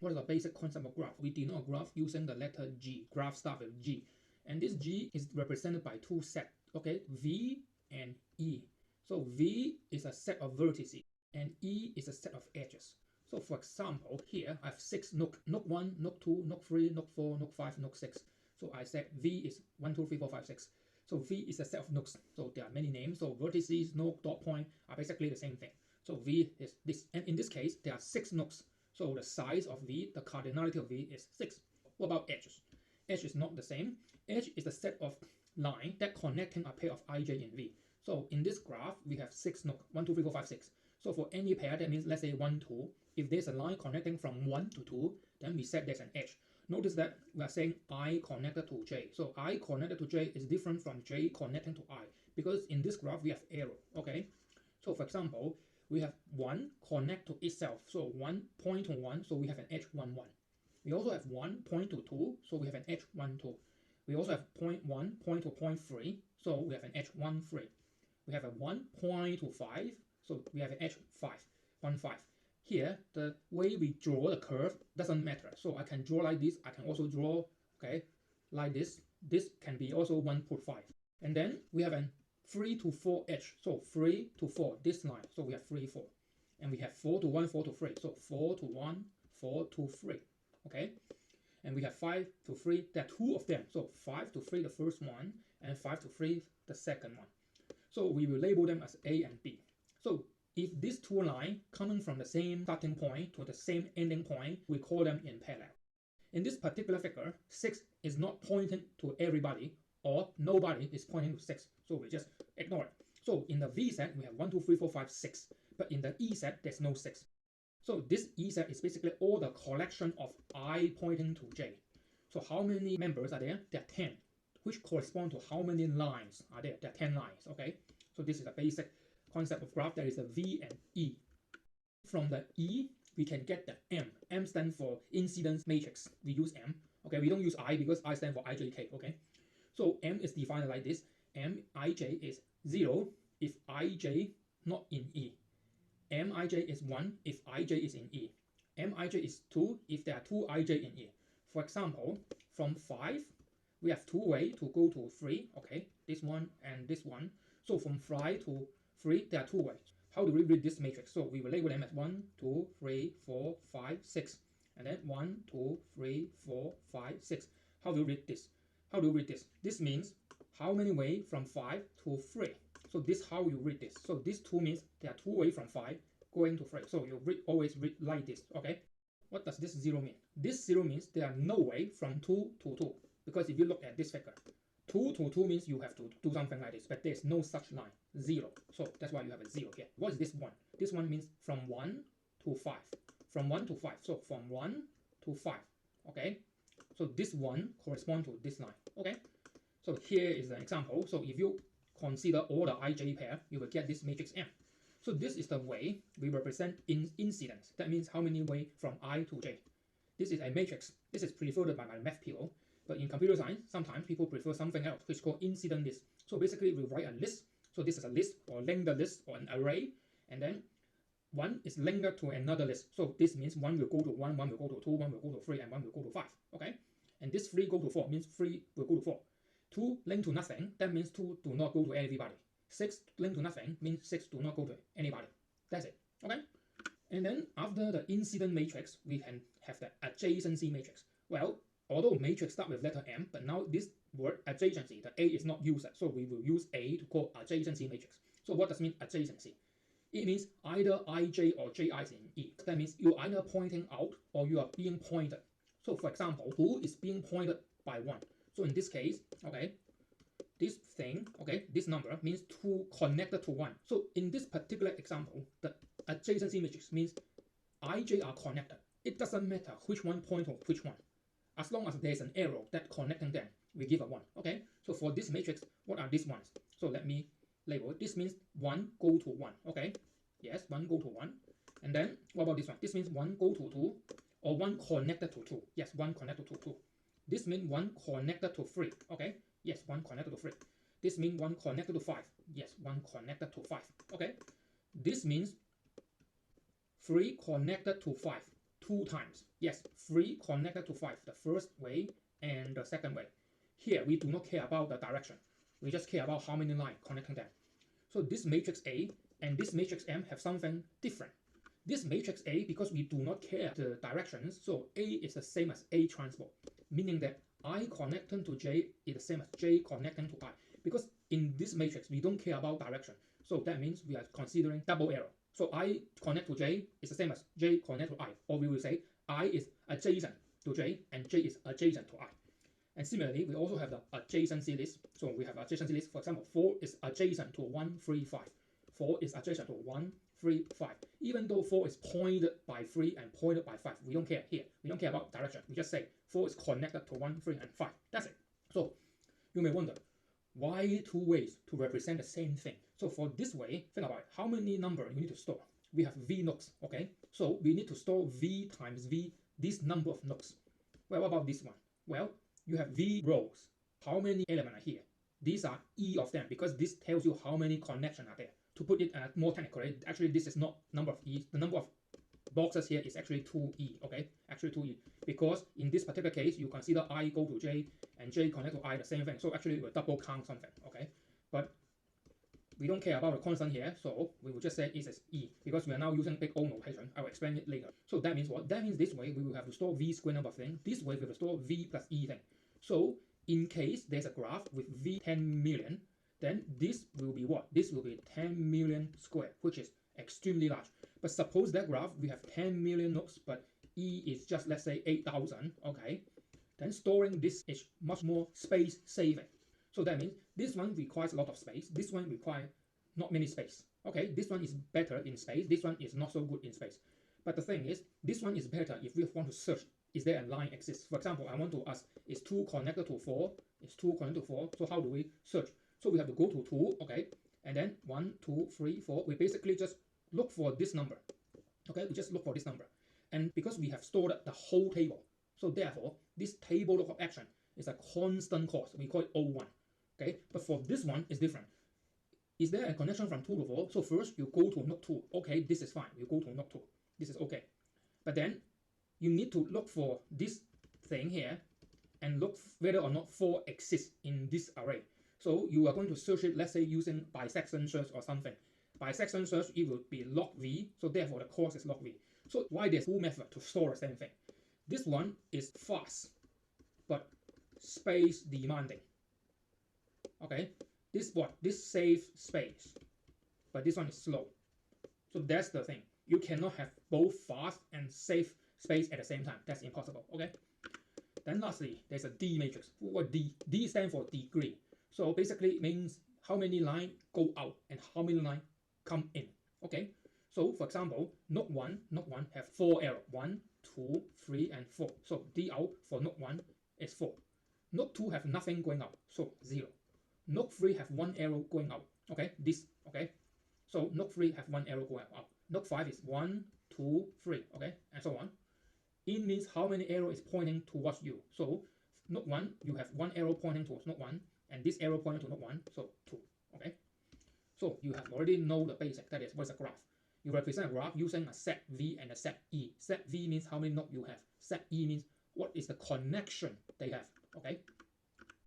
What is the basic concept of graph? We denote a graph using the letter G. Graph start with G. And this G is represented by two sets, okay? V and E. So V is a set of vertices and E is a set of edges. So for example, here I have 6 nodes. Node 1, node 2, node 3, node 4, node 5, node 6. So I said V is 1, 2, 3, 4, 5, 6. So V is a set of nodes. So there are many names. So vertices, node, dot point are basically the same thing. So V is this. And in this case, there are 6 nodes. So the size of V, the cardinality of V is 6. What about edges? Edge is not the same. Edge is a set of lines that connecting a pair of ij in V. So in this graph, we have 6 nodes, 1, 2, 3, 4, 5, 6. So for any pair, that means let's say 1, 2. If there's a line connecting from 1 to 2, then we said there's an edge. Notice that we are saying I connected to J. So I connected to J is different from J connecting to I, because in this graph we have arrow, okay? So for example, we have 1 connect to itself. So 1 point to 1, so we have an edge 1, 1. We also have 1 point to 2, so we have an edge 1, 2. We also have point 1 point to point 3, so we have an edge 1, 3. We have a 1 point to 5, so we have an edge 5, 1, 5. Here, the way we draw the curve doesn't matter. So I can draw like this. I can also draw, okay, like this. This can be also 1 put 5. And then we have a 3 to 4 edge. So 3 to 4, this line. So we have 3, 4. And we have 4 to 1, 4 to 3. So 4 to 1, 4 to 3. Okay? And we have 5 to 3. There are 2 of them. So 5 to 3, the first one, and 5 to 3, the second one. So we will label them as A and B. So if these two lines coming from the same starting point to the same ending point, we call them in parallel. In this particular figure, 6 is not pointing to everybody, or nobody is pointing to 6. So we just ignore it. So in the V set, we have 1, 2, 3, 4, 5, 6. But in the E set, there's no 6. So this E set is basically all the collection of I pointing to J. So how many members are there? There are 10, which correspond to how many lines are there? There are 10 lines, okay? So this is a basic concept of graph. There is a V and E. From the E, we can get the M. M stands for incidence matrix. We use M. Okay, we don't use I because I stand for ijk. Okay, so M is defined like this. Mij is 0 if ij not in E. Mij is 1 if ij is in E. Mij is 2 if there are 2 ij in E. For example, from 5, we have 2 ways to go to 3. Okay, this one and this one. So from 5 to 3, there are 2 ways. How do we read this matrix? So we will label them as 1, 2, 3, 4, 5, 6. And then 1, 2, 3, 4, 5, 6. How do you read this? How do you read this? This means how many ways from 5 to 3. So this how you read this. So this 2 means there are 2 ways from 5 going to 3. So you always read like this, okay? What does this 0 mean? This 0 means there are no way from 2 to 2. Because if you look at this figure, 2 to 2 means you have to do something like this, but there's no such line, 0. So that's why you have a 0 here. What is this 1? This one means from 1 to 5. From 1 to 5. So from 1 to 5. Okay? So this 1 corresponds to this line. Okay? So here is an example. So if you consider all the ij pair, you will get this matrix M. So this is the way we represent incidence. That means how many ways from I to j. This is a matrix. This is preferred by my math people. But in computer science, sometimes people prefer something else, which is called incident list. So basically, we write a list. So this is a list or linked list or an array. And then 1 is linked to another list. So this means 1 will go to 1, 1 will go to 2, 1 will go to 3, and 1 will go to 5. Okay? And this 3 go to 4 means 3 will go to 4. 2 linked to nothing, that means 2 do not go to everybody. 6 linked to nothing means 6 do not go to anybody. That's it. Okay? And then after the incident matrix, we can have the adjacency matrix. Well, although matrix start with letter M, but now this word adjacency, the A is not used, so we will use A to call adjacency matrix. So what does it mean adjacency? It means either ij or ji is in E. That means you're either pointing out or you are being pointed. So for example, 2 is being pointed by 1. So in this case, okay, this thing, okay, this number means 2 connected to 1. So in this particular example, the adjacency matrix means ij are connected. It doesn't matter which one point to which one. As long as there's an arrow that connecting them, we give a 1. Okay, so for this matrix, what are these ones? So let me label. This means 1 go to 1. Okay, yes, 1 go to 1. And then what about this one? This means 1 go to 2, or 1 connected to 2. Yes, 1 connected to 2. This means 1 connected to 3. Okay, yes, 1 connected to 3. This means 1 connected to 5. Yes, 1 connected to 5. Okay, this means 3 connected to 5. 2 times. Yes, 3 connected to 5, the first way and the second way. Here, we do not care about the direction. We just care about how many lines connecting them. So this matrix A and this matrix M have something different. This matrix A, because we do not care the directions, so A is the same as A transpose, meaning that I connecting to J is the same as J connecting to I. Because in this matrix, we don't care about direction. So that means we are considering double arrow. So I connect to J is the same as J connect to I. Or we will say I is adjacent to J and J is adjacent to I. And similarly, we also have the adjacency list. So we have adjacency list. For example, 4 is adjacent to 1, 3, 5. 4 is adjacent to 1, 3, 5. Even though 4 is pointed by 3 and pointed by 5, we don't care here. We don't care about direction. We just say 4 is connected to 1, 3, and 5. That's it. So you may wonder, why 2 ways to represent the same thing? So for this way, think about it. How many number you need to store? We have V nooks, okay? So we need to store V times V, this number of nooks. Well, what about this one? Well, you have V rows. How many elements are here? These are E of them, because this tells you how many connections are there. To put it more technically, actually this is not number of E. The number of boxes here is actually 2E, okay? Actually 2E. Because in this particular case, you consider I go to J and J connect to I, the same thing. So actually we will double count something, okay? But we don't care about the constant here, so we will just say it is E, because we are now using big O notation. I will explain it later. So that means what? That means this way we will have to store V square number of thing. This way we will store V plus E thing. So in case there's a graph with V 10 million, then this will be what? This will be 10 million square, which is extremely large. But suppose that graph we have 10 million nooks, but E is just, let's say, 8,000, okay? Then storing this is much more space saving. So that means this one requires a lot of space. This one requires not many space. Okay, this one is better in space. This one is not so good in space. But the thing is, this one is better if we want to search, is there a line exists? For example, I want to ask, is 2 connected to 4? Is 2 connected to 4? So how do we search? So we have to go to 2, okay? And then 1, 2, 3, 4. We basically just look for this number. Okay, we just look for this number. And because we have stored the whole table, so therefore, this table lookup action is a constant cost. We call it O1. Okay, but for this one, it's different. Is there a connection from 2 to 4? So first, you go to nook 2. Okay, this is fine. You go to nook 2. This is okay. But then, you need to look for this thing here and look whether or not 4 exists in this array. So you are going to search it, let's say, using bisection search or something. Bisection search, it will be log V. So therefore, the cost is log V. So why there's 2 methods to store the same thing? This one is fast, but space demanding. Okay, this saves space, but this one is slow. So that's the thing. You cannot have both fast and save space at the same time. That's impossible. Okay. Then lastly, there's a D matrix. What D? D stands for degree. So basically it means how many lines go out and how many lines come in. Okay. So for example, nook 1 have 4 arrows. 1, 2, 3, and 4. So D out for nook 1 is 4. Nook 2 have nothing going out, so 0. Nook 3 have 1 arrow going out. Okay, this, okay. So nook 3 have 1 arrow going out. Nook 5 is 1, 2, 3, okay, and so on. In means how many arrow is pointing towards you. So nook 1, you have 1 arrow pointing towards nook 1, and this arrow pointing to nook 1, so 2, okay. So you have already know the basic, that is, what's a graph. You represent a graph using a set V and a set E. Set V means how many nodes you have. Set E means what is the connection they have, okay.